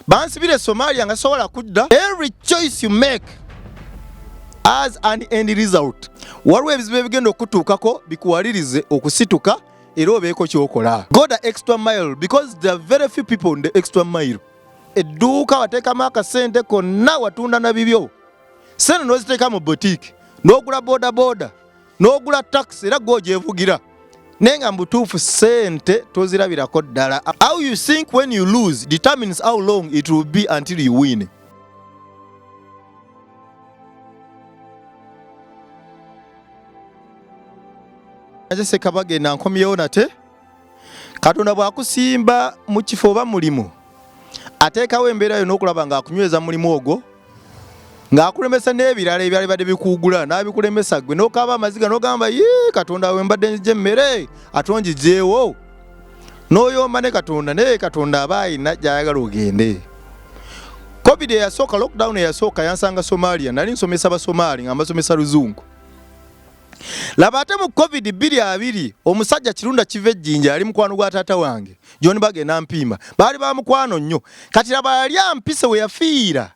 bansibire Somalia nga sobola kudda. Every choice you make has an end result. Waliwo ebizibu ebigenda okutuukako bikuwalirize okusituka era obeeko kyokola. Go the extra mile because there are very few people in the extra mile. Edduuka wateekamu akasente konna watunda na bibyo. Sente n'oziteeka mu boutique, n'ogula boda, n'ogula taxi era gw'ogyevugira. Nenga mbutuufu sente tozirabirako ddala. How you think when you lose determines how long it will be until you win. Sekka Bagenda nkomyewo nate. Katonda bw'akusimba mu kifo oba mulimu, ateekawo embeera yo n'okulaba ng'akunyweza mulimu ogwo, ng'akulemesa n'ebirala ebyalibadde bikuugula n'abikulemesa gwe n'okaaba amaziga n'ogamba yee Katonda we mbadde nzigye emmere atongijeewo, n'oyomba ne Katonda naye Katonda aba ayina gy'ayagala ogende. Covid eyasooka, lockdown eyasooka yansanga Somalia, nali nsomesa Basomali nga mbasomesa Luzungu. Laba ate mu Covid 2020 omusajja kirunda kiva ejjinja yali mukwano gwa taata wange John Bagenda mpimba, baali ba mukwano nnyo. Kati laba yali ampise we yafiira,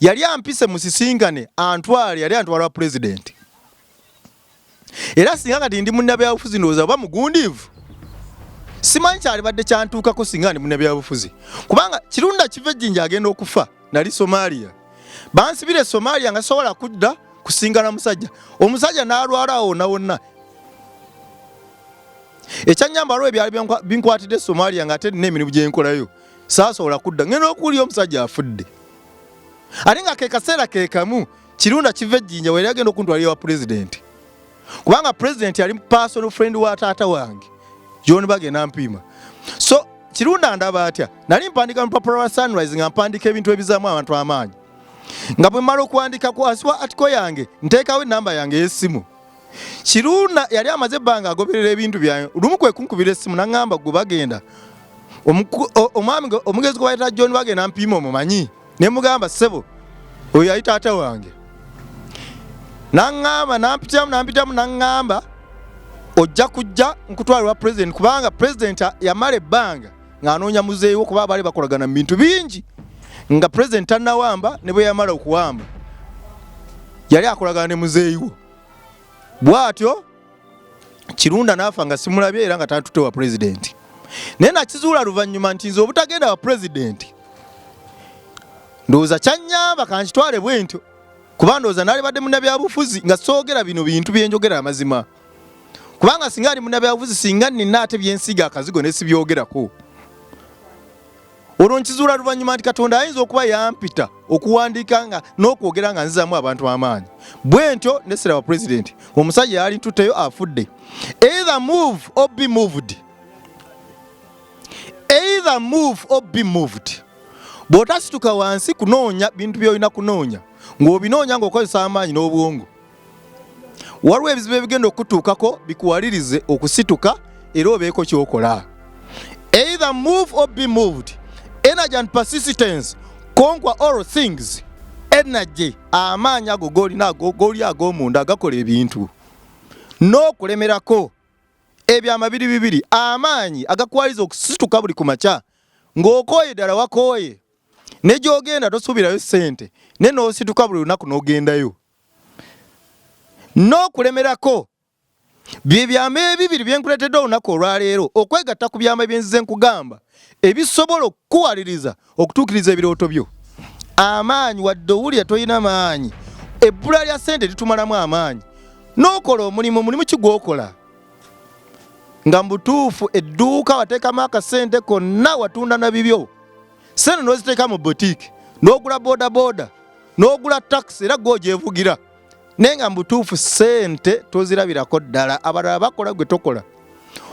yali ampise musisinkane antwale, yali antwala wa president. Era singa kati ndi munnabyabufuzi ndowooza oba mugundiivu, simanyi kyalibadde kyantuukako singa ndi munnabyabufuzi, kubanga kirunda kiva ejjinja agenda okufa. Nali Somalia, bansibire Somalia nga sobola kudda kusingana musajja, omusajja n'alwala wonna wonna. Ekyanyamba lwe byali binkwatidde Somalia nga ate n'emirimu gye nkolayo saasobola kudda, ngenda okuwulira omusajja afudde. Ate nga ke kaseera ke kamu kirunda kiva ejjinja we yagenda okuntwalira wa president, kubanga president yali personal friend wa taata wange John Bagenda mpima. So kirunda ndaba atya, nali mpandika mu Lupapula lwa Sunrise nga mpandika ebintu ebizaamu abantu amaanyi. Nga bwe mmala okuwandika wansi wa article yange nteekawo ennamba yange y'essimu. Kirunda yali amaze ebbanga agoberera ebintu byange, lumu kwe kunkubira essimu n'aŋŋamba gwe Bagenda, omwami omugezi gwe bayita John Bagenda mpima omumanyi? Ne mugamba ssebo oyo yali taata wange. N'aŋŋamba nampitamu n'aŋŋamba ojja kujja nkutwalira president, kubanga president yamala ebbanga ng'anoonya muzeeyi kuba baali bakolagana mu bintu bingi, nga president tannawamba ne bwe yamala okuwamba yali akolagana ne muzeeyi wo. Bw'atyo kirunda n'afa nga simulabye era nga tatutte wa president. Naye nakizuula luvannyuma nti nze obutagenda wa president ndowooza kyannyamba kankitwale bwe ntyo, kuba ndowooza nalibadde munnabyabufuzi nga soogera bino bintu bye njogera amazima, kubanga singa ali munnabyabufuzi singa nina ate byensiga akazigo ne sibyogerako. Olwo nkizuula luvannyuma nti Katonda ayinza okuba yampita okuwandiika nga n'okwogera nga nzizaamu abantu amaanyi. Bwe ntyo nesera wa president, omusajja yali ntutteyo afudde. Either move or be moved. Either move or be moved. Bw'otasituka wansi kunoonya bintu by'olina kunoonya, ng'obinoonya ng'okozesa amaanyi n'obwongo, waliwo ebizibu ebigenda okutuukako bikuwalirize okusituka era obeeko kyokola. Either move or be moved. Energy and persistence conquer all things. Energy, amaanyi ago g'olina g'oli ag'omunda agakola ebintu n'okulemerako ebyama bibiri, amaanyi agakuwaliza okusituka buli ku makya ng'okooye ddala wakooye ne gy'ogenda tosuubirayo ssente ne n'osituka buli lunaku n'ogendayo. N'okulemerako bye byama ebibiri bye nkuleetedde olunaku olwaleero, okwegatta ku byama bye nzize nkugamba ebisobola okukuwaliriza okutuukiriza ebirooto byo. Amaanyi wadde owulira toyina maanyi, ebbula lya ssente litumalamu amaanyi. N'okola omulimu kigwokola nga mbutuufu edduuka wateekamu akasente konna watunda na bibyo, sente n'oziteeka mu boutique, n'ogula boda, n'ogula taxi era gw'ogyevugira. Naye nga mbutuufu sente tozirabirako ddala, abalala bakola gwe tokola.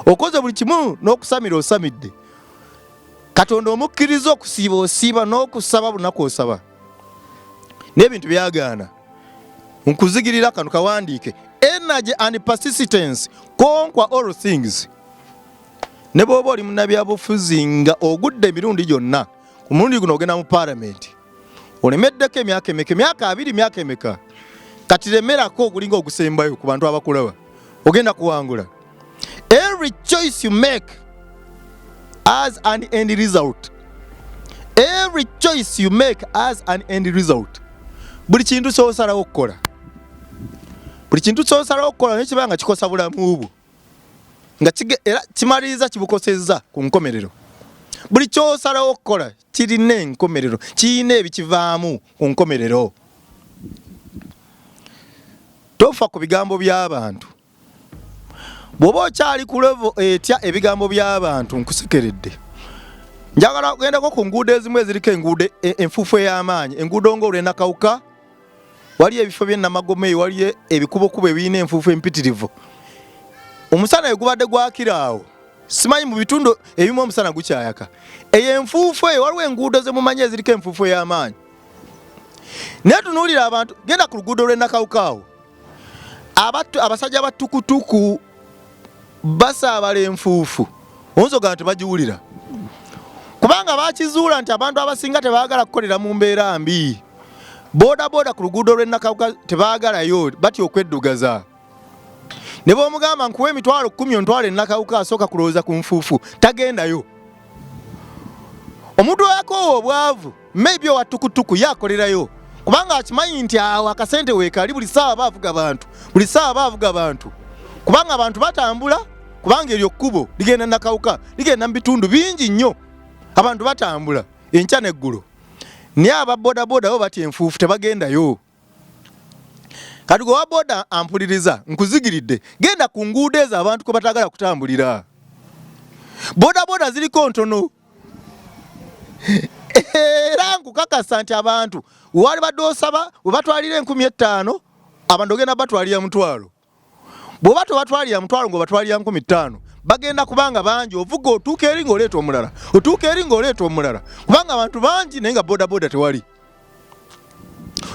Okoze buli kimu n'okusamira osamidde. Katonda omukkiriza okusiiba osiiba n'okusaba lunaku osaba. N'ebintu byagaana. Nkuzigirira kano kawandiike. Energy and persistence conquer all things. Ne bw'oba oli munnabyabufuzi nga ogudde emirundi gyonna, ku mulundi guno ogenda mu parliament, olemeddeko emyaka emeka, emyaka 2, myaka emeka, kati lemerako ogulinga ogusembayo ku bantu abakulaba, ogenda kuwangula. Every choice you make has an end result. Every choice you make has an end result. Buli kintu ky'osalawo okukola. Buli kintu ky'osalawo okukola nekibanga kikosa bulamu bwo. Nga era kimaliriza kibukosezza ku nkomerero. Buli ky'osalawo okukola kirina enkomerero, kirina ebikivaamu ku nkomerero. Tofa ku bigambo by'abantu. Bw'oba okyali ku level etya ebigambo by'abantu nkusekeredde. Njagala kugendako ku nguudo ezimu eziriko enguudo enfuufu ey'amaanyi, enguudo ng'olw'enakawuka, waliyo ebifo by'ennamagome, waliyo ebikubokubo ebirina enfuufu empitirivu. Omusana gubadde gwakira awo. Simanyi mu bitundu ebimu omusana gukyayaka. Eyo enfuufu eyo waliwo enguudo ze mumanyi eziriko enfuufu ey'amaanyi. Naye tunuulira abantu, genda ku luguudo lw'ennakawuka awo. Abasajja batukutuku basaabala enfuufu. Onzoga nti bagiwulira. Kubanga bakizuula nti abantu abasinga tebaagala kukolera mu mbeera mbi. Boda ku luguudo lw'ennakawuka tebaagalayo, batya okweddugaza. Ne bw'omugamba nkuwa emitwalo 10 ontwale ennakawuka asooka kulowooza ku nfuufu, tagendayo. Omuntu yakoowa obwavu, maybe owa tukutuku yakolerayo. Kubanga akimanyi nti awo akasente weekali buli ssaawa baavuga abantu. Kubanga abantu batambula, kubanga eryo kkubo ligenda nnakawuka, ligenda mu bitundu bingi nnyo. Abantu batambula enkya n'eggulo. Naye aba boda bo batya enfuufu tebagendayo. Kati gwe wa boda ampuliriza nkuzigiridde, genda ku nguudo ezo abantu kwe batagala kutambulira. Boda ziriko ntono. Era nkukakasa nti abantu wali badde osaba we batwalira 15,000 abantu ogenda batwalira mutwalo. Bw'oba tobatwalira mutwalo ng'obatwalira 15,000 bagenda kubanga bangi, ovuga otuuka eri ng'oleeta omulala. Kubanga abantu bangi naye nga boda tewali.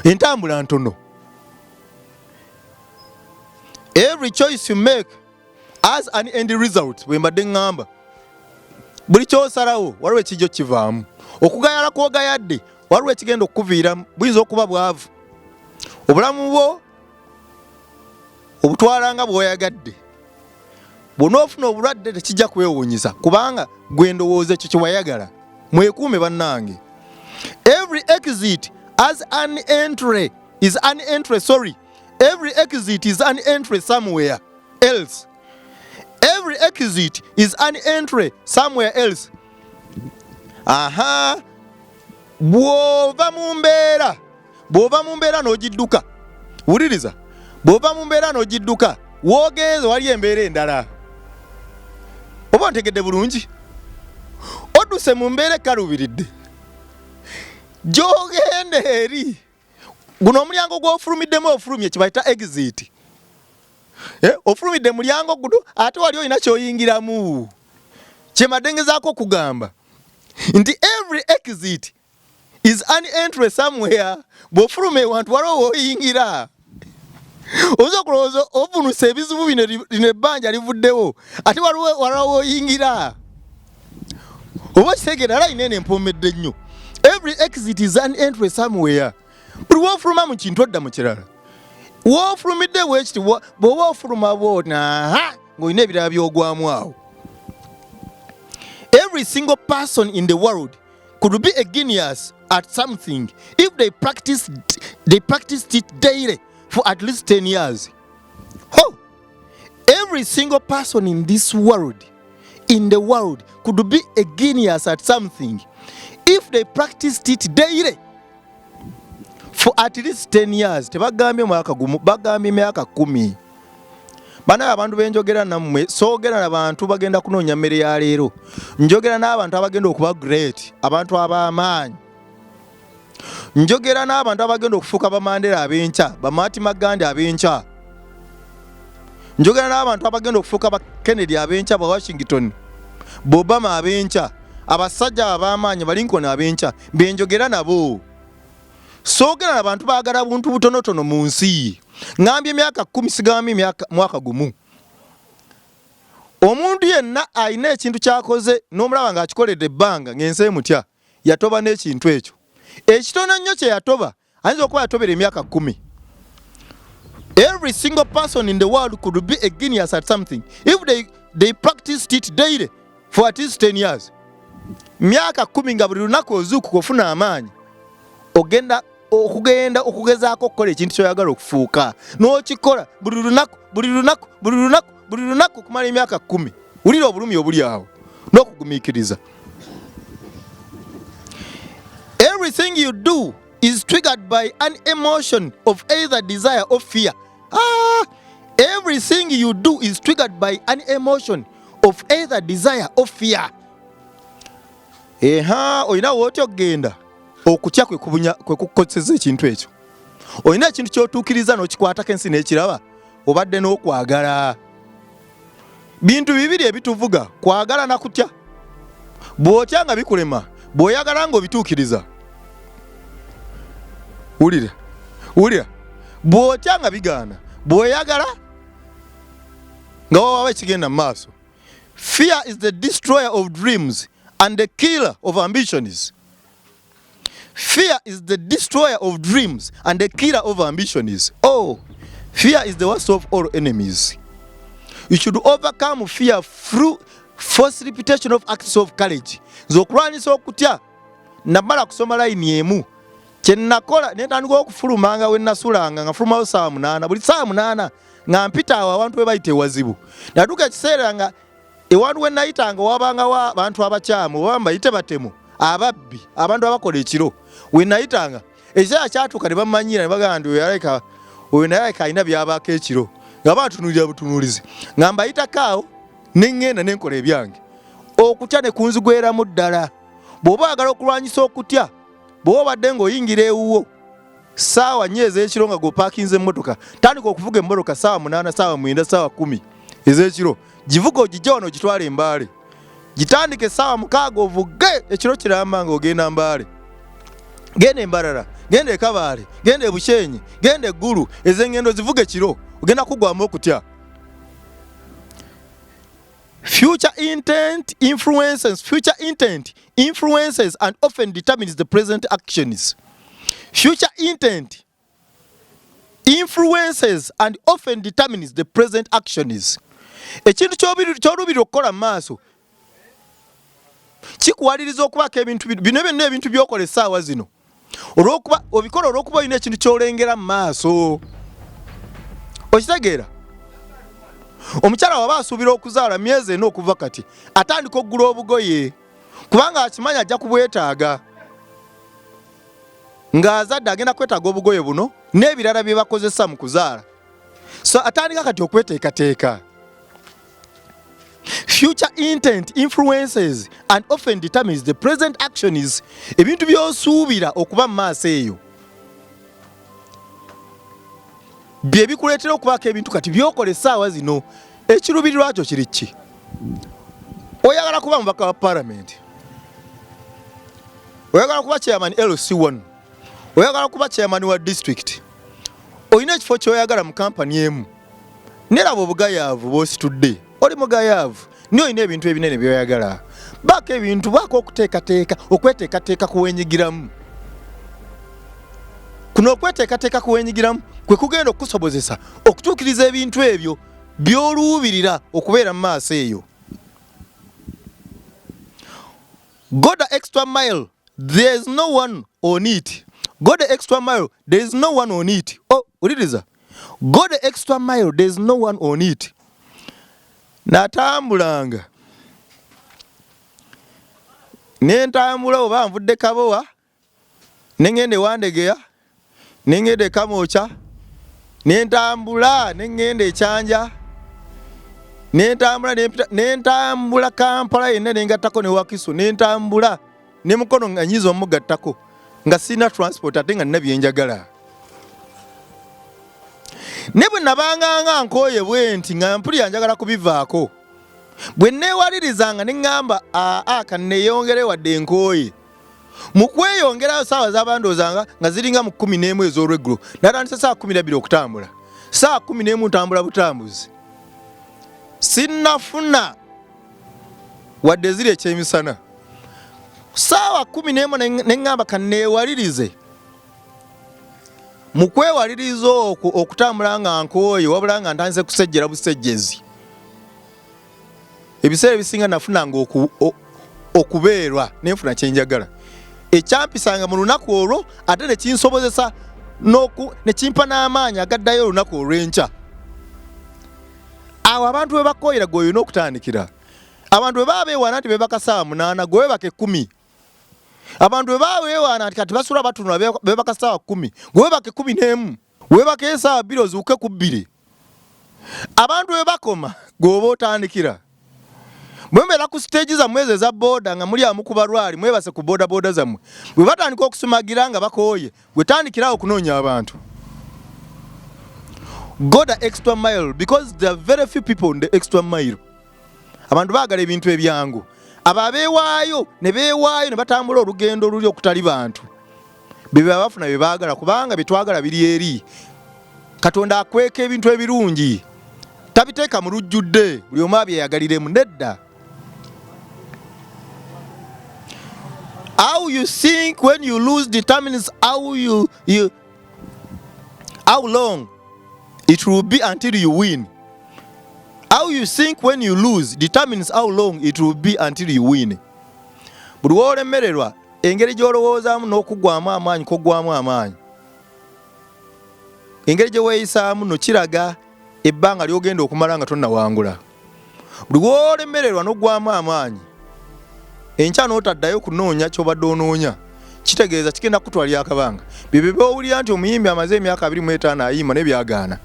Entambula ntono. Every choice you make has an end result. Bwe mbadde ngamba. Buli ky'osalawo waliwo ekijjo kivaamu. Okugayala kw'ogayadde waliwo ekigenda okukuviiramu, buyinza okuba bwavu. Obulamu bwo obutwalanga bw'oyagadde. Bw'onoofuna obulwadde tekijja kwewuunyisa kubanga gwe ndowooza ekyo kye wayagala. Mwekuume bannange. Every exit is an entry somewhere else. Every exit is an entry somewhere else. Aha. Bw'ova mu mbeera n'ogidduka. Wuliriza. Bw'ova mu mbeera n'ogidduka, woogenze wali embeera endala. Oba ntegedde bulungi? Odduse mu mbeera ekaluubiridde. Gy'ogende eri. Guno omulyango gw'ofulumiddemu ofulumye kibayita exit. Ofulumidde mulyango guno ate wali olina ky'oyingiramu. Kye madengezaako okugamba nti every exit is an entry somewhere. Bw'ofuluma ewantu waliwo w'oyingira. Oyinza okulowooza ovunuse ebizibu bino ebbanja livuddewo ate waliwo w'oyingira. Oba kitegeera ala inene empomedde nnyo. Every exit is an entry somewhere. Buli w'ofuluma mu kintu odda mu kirala. W'ofulumidde weekiti bw'oba ofuluma bw'ona ng'olina ebirala by'ogwamu awo. Every single person in the world could be a genius at something if they practiced it daily for at least 10 years. Oh, every single person in the world could be a genius at something if they practiced it daily for at least 10 years. Tebagambye mwaka gumu, bagambye myaka 10. Bana abantu benjogera nammwe soogera n'abantu bagenda kunoonya mmere ya leero. Njogera n'abantu abagenda okuba great, abantu ab'amaanyi. Njogera n'abantu abagenda okufuuka bamandera ab'enkya, bamatima Gandhi ab'enkya. Njogera n'abantu abagenda okufuuka ba Kennedy ab'enkya, ba Washington, Obama ab'enkya, abasajja ab'amaanyi ba Lincoln ab'enkya. Benjogera nabo. Soogera n'abantu baagala buntu butonotono mu nsi. Ngambye emyaka 10 sigambye mwaka gumu. Omuntu yenna alina ekintu kyakoze n'omulaba ng'akikoledde ebbanga ng'ensi emutya yatoba n'ekintu ekyo. Ekitono nnyo kye yatoba ayinza okuba yatobera emyaka 10. Every single person in the world could be a genius at something if they practiced it daily for at least 10 years. myaka 10 nga buli lunaku ozuukuka ofuna amaanyi ogenda okugezaako okukola ekintu kyoyagala okufuuka n'okikola buli lunaku kumala emyaka 10 wulira obulumi obuli awo n'okugumiikiriza. Everything you do is triggered by an emotion of either desire or fear. Everything you do is triggered by an emotion of either desire or fear. Oyina woti ogenda okutya kwe kukozesa ekintu ekyo. Oyina ekintu kyotuukiriza n'okikwatako ensi n'ekiraba obadde n'okwagala. Bintu bibiri ebituvuga, kwagala na kutya. Bw'otya nga bikulema, bw'oyagala ng'obituukiriza. Wulira. Bw'otya nga bigaana, bw'oyagala nga waba ekigenda mu maaso. Fear is the destroyer of dreams and the killer of ambitions. Fear is the destroyer of dreams and the killer of ambitions. Fear is the worst of all enemies. You should overcome fear through false repetition of acts of courage. Zokulwanyisa okutya namala kusoma layini emu kye nakola netandika okufulumanga we nasulanga nga fulumayo saa 8 buli saa 8 nga mpita awo abantu we bayita ewazibu natuuka ekiseera nga ewantu we nayitanga wabangawo abantu abakyamu oba mbayite batemu ababbi abantu abakola ekiro we nayitanga ekiseera kyatuuka ne bamanyira ne bagamba nti oyo naye alina byabaako ekiro nga bantunuulira butunuulizi nga mbayitako awo neŋŋenda nenkola ebyange okutya ne kunzigweramu ddala. Bw'oba oyagala okulwanyisa okutya bw'oba obadde ng'oyingira ewuwo saawa 4 ez'ekiro nga gopaakinze emmotoka tandika okuvuga emmotoka saawa 8 saawa 9 saawa 10 ez'ekiro givuga ogijja wano ogitwala embaale gitandike saawa 6 ovuge ekiro kiramba nga ogenda mbaale genda embalala genda ekabaale genda ebushenyi genda eggulu ez'engendo zivuga ekiro ogenda kugwamu okutya. Future intent influences and often determines the present actions. Future intent influences and often determines the present actions. Ekintu ky'olubiri okukola mu maaso kikuwaliriza okubako ebintu bino byonna ebintu by'okola essaawa zino olw'okuba obikola olw'okuba olina ekintu ky'olengera mu maaso. Okitegeera? Omukyala waba asuubira okuzaala myezi 4 okuva kati atandika okugula obugoye kubanga akimanya ajja kubwetaaga ng'azadde agenda kwetaaga obugoye buno n'ebirala bye bakozesa mu kuzaala, so atandika kati okweteekateeka. Future intent influences and often determines the present actions. Ebintu by'osuubira okuba mu maaso eyo bye bikuleetera okubaako ebintu kati by'okola essaawa zino. Ekiruubirirwa kyo kiri ki? Oyagala kuba mubaka wa parliament, oyagala kuba chairman LC1, oyagala kuba chairman wa district, olina ekifo ky'oyagala mu kampani emu neraba obugayaavu bw'ositudde oli mugayaavu niyo olina ebintu ebinene by'oyagala. Baako ebintu baako okuteekateeka okweteekateeka kuwenyigiramu. Kuno okweteekateeka kuwenyigiramu kwe kugenda okukusobozesa okutuukiriza ebintu ebyo by'oluubirira okubeera mu maaso eyo. Go the extra mile, there is no one on it. Go the extra mile, there is no one on it. Uliriza. Go the extra mile, there is no one on it. Natambulanga. Nentambula oba nvudde Kabowa, nengende Wandegeya, nengende Kamoocha, nentambula nengende Ekyanja, nentambula Kampala yenna nengattako ne Wakiso, nentambula ne Mukono nga nyiza omugattako nga sina transport ate nga nina byenjagala. Ne bwe nabanganga nkooye bwe nti nga mpulira njagala kubivaako, bwe neewalirizanga ne ŋŋamba kanneeyongere wadde nkooye. Mu kweyongerayo saawa z'abandozanga nga ziringa mu 11 ez'olweggulo natandise saa 12 okutambula, saa 11 ntambula butambuzi. Sinnafuna wadde ziri ekyemisana. Saawa 11 ne ŋŋamba kanneewalirize. Mu kwewaliriza okwo okutambula nga nkooye wabula nga ntandise kusejjera busejjezi. Ebiseera ebisinga nafunanga okubeerwa nenfuna kyenjagala ekyampisanga mu lunaku olwo ate ne kinsobozesa ne kimpa n'amaanyi agaddayo olunaku olw'enkya. Awo abantu bwe bakoyera gwe olina okutandikira. Abantu bwe baba beewaana nti beebaka ssaawa 8 gwe weebaka 10. Abantu bwe baba beewaana nti kati basula batunula beebaka ssaawa 10 gwe weebaka 11. Weebaka essaawa 2 ozuuke ku 2. Abantu bwe bakoma gwe oba otandikira. Mwemera ku stage zammwe ezo eza booda nga muli amu ku balwali mwebase ku booda zammwe. Bwe batandika okusumagira nga bakooye gwe tandikirawo okunoonya abantu. Go the extra mile because there are very few people in the extra mile. Abantu baagala ebintu ebyangu. Abo abeewaayo ne batambula olugendo oluli okutali bantu. Bebe abafuna bye baagala kubanga bitwagala biri eri. Katonda akweka ebintu ebirungi. Tabiteeka mu lujjudde buli omu abyeyagaliremu nedda. How you think when you lose determines how long it will be until you win. How you think when you lose determines how long it will be until you win. Buli wolemererwa engeri gy'olowoozaamu n'okugwamu amaanyi kogwamu amaanyi. Engeri gye weeyisaamu no kiraga ebbanga ly'ogenda okumala nga tonnawangula. Buli wolemererwa n'oggwamu amaanyi enkya n'otaddayo kunoonya ky'obadde onoonya kitegeeza kigenda kutwalira akabanga. Bye by'owulira nti omuyimbi amaze emyaka 25 ayimba n'ebyagaana.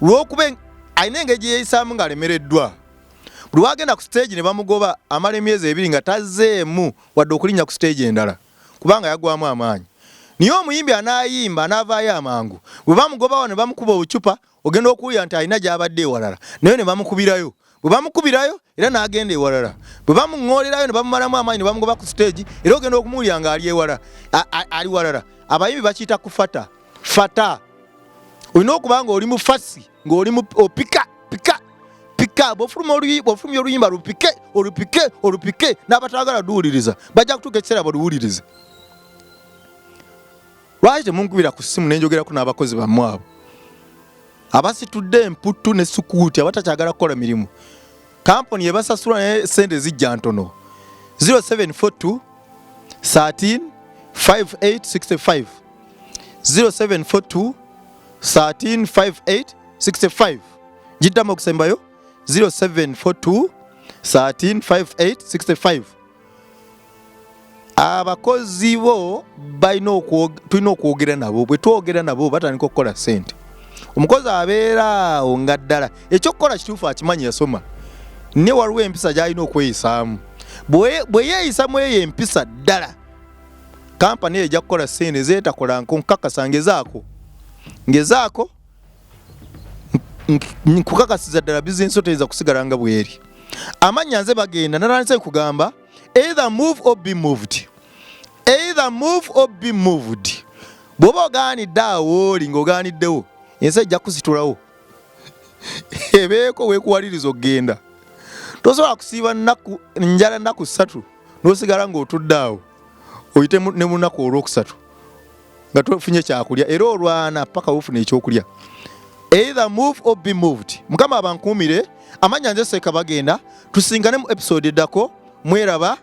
Lw'okuba alina engeri gye yeeyisaamu ng'alemereddwa. Buli wagenda ku stage ne bamugoba amala emyezi 2 nga tazzeemu wadde okulinnya ku stage endala kubanga yagwamu amaanyi. Niye omuyimbi anaayimba anaavaayo amangu. Bwe bamugobawo ne bamukuba obucupa ogenda okuwulira nti alina gy'abadde ewalala naye ne bamukubirayo. Bwe bamukubirayo era n'agenda ewalala. Bwe bamuŋŋoolerayo ne bamumalamu amaanyi ne bamugoba ku stage era ogenda okumuwulira ng'ali ewala ali walala. Abayimbi bakiyita kufata. Fata. Olina okuba nga oli mu fasi ng'oli mu opika bw'ofulumya oluyimba olupike n'abatagala duwuliriza bajja kutuuka ekiseera baluwulirize. Lwaki temunkubira ku ssimu nenjogerako n'abakozi bammwe abo abasitudde emputtu ne sukuuti abatakyagala kukola mirimu? Kampuni yebasasula naye sente zijja ntono. 0742 13 5865 0742 13 5865 jiddamu okusembayo 0742 13 5865. Abakozi bo tulina okwogera nabo. Bwe twogera nabo batandika okukola ssente. Omukozi abeera awo nga ddala ekyokukola kituufu akimanyi yasoma ne waliwo empisa gy'alina okweyisaamu. Bwe yeeyisamu eyo empisa ddala kampani ejja kukola ssente zeetakola nkukakasa ngezaako nkukakasiza ddala bizinesi oteyinza kusigala nga bweri. Amannya nze bagenda natandise kugamba either move or be moved. Bw'oba ogaanidde awo oli ng'ogaaniddewo ensi ejja kusitulawo ebeeko weekuwaliriza okgenda. Tosobola kusiiba njala nnaku 3 n'osigala ng'otudde awo oyite ne mu nnaku olwokusatu nga tofunye kyakulya era olwana paka wofuna ekyokulya. Either move or be moved. Mukama abankuumire. Amannya nze Sekka Bagenda. Tusingane mu episode eddako. Mweraba.